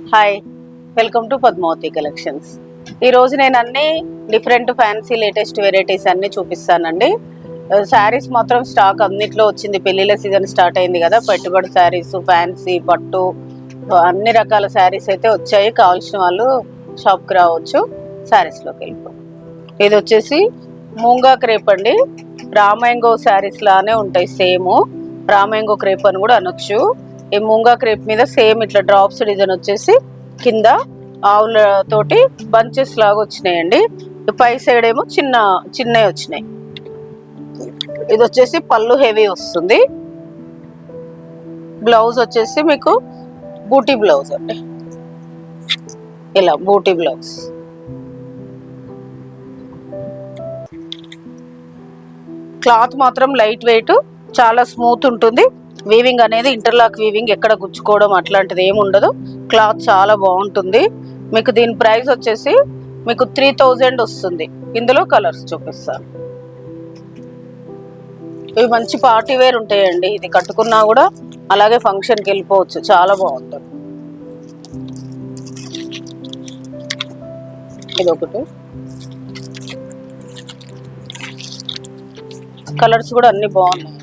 Hi, welcome to Padmavati collections. ఈరోజు నేను అన్ని డిఫరెంట్ ఫ్యాన్సీ లేటెస్ట్ వెరైటీస్ అన్ని చూపిస్తానండి. శారీస్ మాత్రం స్టాక్ అన్నిట్లో వచ్చింది. పెళ్లిళ్ళ సీజన్ స్టార్ట్ అయింది కదా, పెట్టుబడి శారీస్, ఫ్యాన్సీ, పట్టు అన్ని రకాల శారీస్ అయితే వచ్చాయి. కావాల్సిన వాళ్ళు షాప్కి రావచ్చు. శారీస్లోకి వెళ్ళిపోయి ఇది వచ్చేసి మూంగా క్రేప్ అండి. రామాంగో శారీస్ లానే ఉంటాయి, సేమ్ రామాంగో క్రేప్ అని కూడా అనొచ్చు. ఈ మూంగా క్రేప్ మీద సేమ్ ఇట్లా డ్రాప్స్ డిజైన్ వచ్చేసి కింద ఆవుల తోటి బంచెస్ లాగా వచ్చినాయండి. పై సైడ్ ఏమో చిన్నవి వచ్చినాయి. ఇది వచ్చేసి పళ్ళు హెవీ వస్తుంది. బ్లౌజ్ వచ్చేసి మీకు బూటీ బ్లౌజ్ అండి, ఇలా బూటీ బ్లౌజ్. క్లాత్ మాత్రం లైట్ వెయిట్, చాలా స్మూత్ ఉంటుంది. వీవింగ్ అనేది ఇంటర్లాక్ వీవింగ్, ఎక్కడ గుచ్చుకోవడం అట్లాంటిది ఏమి ఉండదు. క్లాత్ చాలా బాగుంటుంది. మీకు దీని ప్రైస్ వచ్చేసి మీకు 3000 వస్తుంది. ఇందులో కలర్స్ చూపిస్తాను. ఇవి మంచి పార్టీ వేర్ ఉంటాయండి. ఇది కట్టుకున్నా కూడా అలాగే ఫంక్షన్కి వెళ్ళిపోవచ్చు, చాలా బాగుంటుంది. ఇది ఒకటి. కలర్స్ కూడా అన్ని బాగున్నాయండి.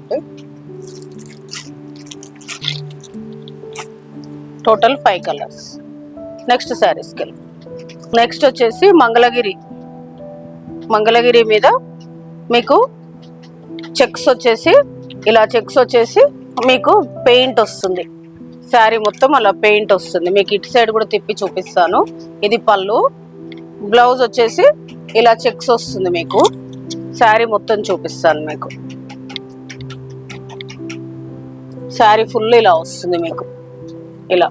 Total 5 colours. నెక్స్ట్ శారీస్కి వెళ్ళి నెక్స్ట్ వచ్చేసి మంగళగిరి మీద మీకు చెక్స్ వచ్చేసి ఇలా చెక్స్ వచ్చేసి మీకు పెయింట్ వస్తుంది. శారీ మొత్తం అలా పెయింట్ వస్తుంది. మీకు ఇటు సైడ్ కూడా తిప్పి చూపిస్తాను. ఇది పళ్ళు. బ్లౌజ్ వచ్చేసి ఇలా చెక్స్ వస్తుంది. మీకు శారీ మొత్తం చూపిస్తాను. మీకు శారీ ఫుల్ ఇలా వస్తుంది. మీకు ఇలా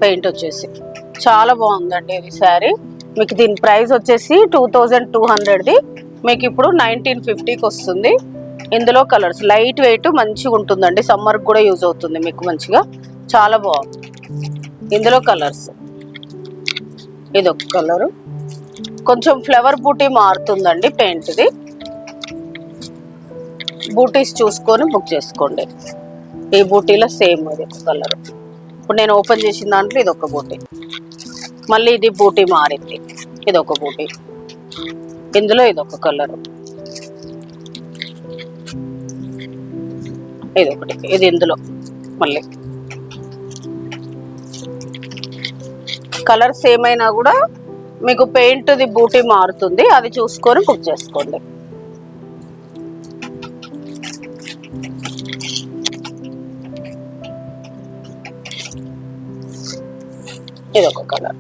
పెయింట్ వచ్చేసి చాలా బాగుందండి ఇది శారీ. మీకు దీని ప్రైస్ వచ్చేసి 2200ది. మీకు ఇప్పుడు 1950కి వస్తుంది. ఇందులో కలర్స్ లైట్ వెయిట్ మంచిగా ఉంటుందండి. సమ్మర్కి కూడా యూజ్ అవుతుంది మీకు మంచిగా, చాలా బాగుంది. ఇందులో కలర్స్ ఇది ఒక కలరు. కొంచెం ఫ్లవర్ బూటీ మారుతుందండి పెయింట్ది. బూటీస్ చూసుకొని బుక్ చేసుకోండి. ఈ బూటీలో సేమ్ ఇది ఒక కలర్. ఇప్పుడు నేను ఓపెన్ చేసిన దాంట్లో ఇది ఒక బూటీ, మళ్ళీ ఇది బూటీ మారింది. ఇది ఒక బూటీ. ఇందులో ఇది ఒక కలరు. ఇది ఒకటి. ఇది ఇందులో మళ్ళీ కలర్స్ ఏమైనా కూడా మీకు పెయింట్ది బూటీ మారుతుంది. అది చూసుకొని బుక్ చేసుకోండి. ఇది ఒక కలర్.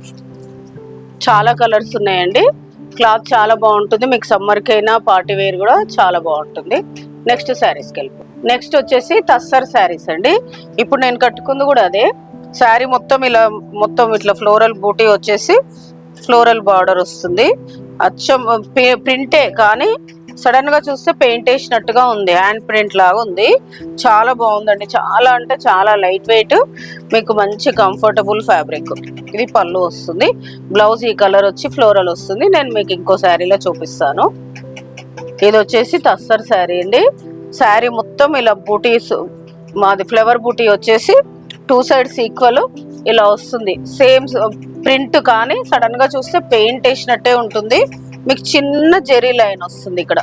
చాలా కలర్స్ ఉన్నాయండి. క్లాత్ చాలా బాగుంటుంది. మీకు సమ్మర్కి అయినా పార్టీ వేర్ కూడా చాలా బాగుంటుంది. నెక్స్ట్ శారీస్కి వెళ్ళిపో. నెక్స్ట్ వచ్చేసి తస్సర్ శారీస్ అండి. ఇప్పుడు నేను కట్టుకుంది కూడా అదే శారీ. మొత్తం ఇట్లా ఫ్లోరల్ బూటీ వచ్చేసి ఫ్లోరల్ బార్డర్ వస్తుంది. అచ్చం ప్రింటే కానీ సడన్ గా చూస్తే పెయింట్ వేసినట్టుగా ఉంది. హ్యాండ్ ప్రింట్ లాగా ఉంది. చాలా బాగుందండి. చాలా అంటే చాలా లైట్ వెయిట్, మీకు మంచి కంఫర్టబుల్ ఫ్యాబ్రిక్. ఇది పళ్ళు వస్తుంది. బ్లౌజ్ ఈ కలర్ వచ్చి ఫ్లోరల్ వస్తుంది. నేను మీకు ఇంకో శారీలో చూపిస్తాను. ఇది వచ్చేసి తస్సర్ శారీ అండి. శారీ మొత్తం ఇలా బూటీస్, మాది ఫ్లవర్ బూటీ వచ్చేసి 2 సైడ్స్ ఈక్వల్ ఇలా వస్తుంది. సేమ్ ప్రింట్ కానీ సడన్ గా చూస్తే పెయింట్ వేసినట్టే ఉంటుంది. మీకు చిన్న జెరీ లైన్ వస్తుంది. ఇక్కడ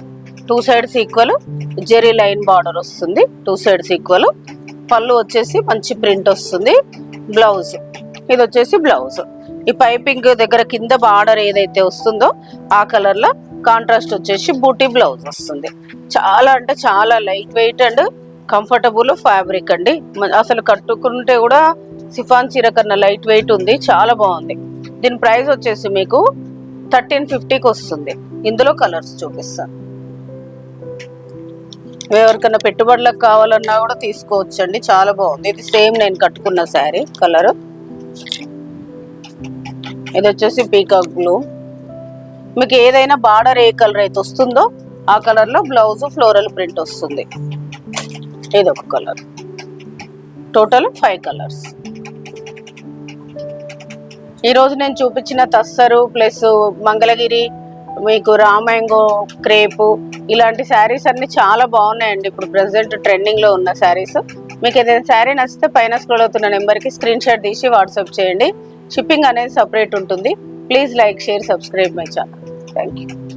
2 సైడ్స్ ఈక్వల్ జెరీ లైన్ బార్డర్ వస్తుంది. 2 సైడ్స్ ఈక్వల్. పళ్ళు వచ్చేసి మంచి ప్రింట్ వస్తుంది. బ్లౌజ్ ఇది వచ్చేసి బ్లౌజ్. ఈ పైపింగ్ దగ్గర కింద బార్డర్ ఏదైతే వస్తుందో ఆ కలర్ లో కాంట్రాస్ట్ వచ్చేసి బూటీ బ్లౌజ్ వస్తుంది. చాలా అంటే చాలా light weight and comfortable fabric అండి. అసలు కట్టుకుంటే కూడా సిఫాన్ చీర కన్నా లైట్ వెయిట్ ఉంది. చాలా బాగుంది. దీని ప్రైస్ వచ్చేసి మీకు 1350కి వస్తుంది. ఇందులో కలర్స్ చూపిస్తాను. ఎవరికైనా పెట్టుబడులకు కావాలన్నా కూడా తీసుకోవచ్చు అండి. చాలా బాగుంది. ఇది సేమ్ నేను కట్టుకున్న శారీ కలర్. ఇది వచ్చేసి పీకాక్ బ్లూ. మీకు ఏదైనా బార్డర్ ఏ కలర్ అయితే వస్తుందో ఆ కలర్ లో బ్లౌజ్ ఫ్లోరల్ ప్రింట్ వస్తుంది. ఇది ఒక కలర్. Total 5 colours. ఈరోజు నేను చూపించిన తస్సరు ప్లస్ మంగళగిరి, మీకు రామాంగో క్రేపు ఇలాంటి శారీస్ అన్ని చాలా బాగున్నాయండి. ఇప్పుడు ప్రెసెంట్ ట్రెండింగ్ లో ఉన్న శారీస్. మీకు ఏదైనా శారీ నచ్చితే పైన స్క్రోల్ అవుతున్న నెంబర్కి స్క్రీన్ షాట్ తీసి వాట్సాప్ చేయండి. షిప్పింగ్ అనేది సపరేట్ ఉంటుంది. Please like, share, subscribe my channel. Thank you.